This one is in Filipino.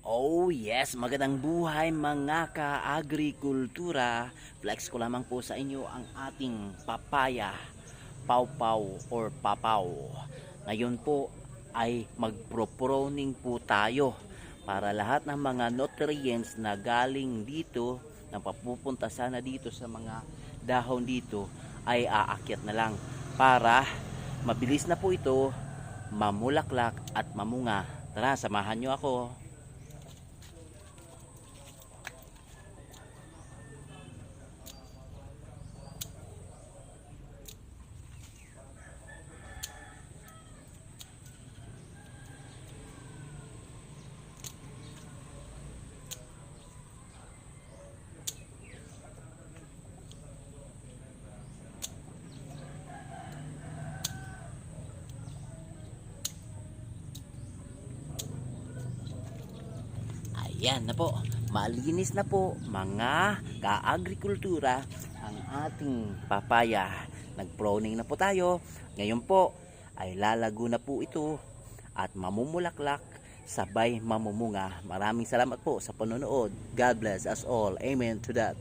Oh yes, magandang buhay mga ka-agrikultura. Flex ko lamang po sa inyo ang ating papaya, pawpaw or papaw. Ngayon po ay magpro-pruning po tayo para lahat ng mga nutrients na galing dito, na papupunta sana dito sa mga dahon dito ay aakyat na lang para mabilis na po ito mamulaklak at mamunga. Tara, samahan nyo ako. Ayan na po, malinis na po mga ka-agrikultura ang ating papaya. Nag-pruning na po tayo. Ngayon po ay lalago na po ito at mamumulaklak sabay mamumunga. Maraming salamat po sa panonood. God bless us all. Amen to that.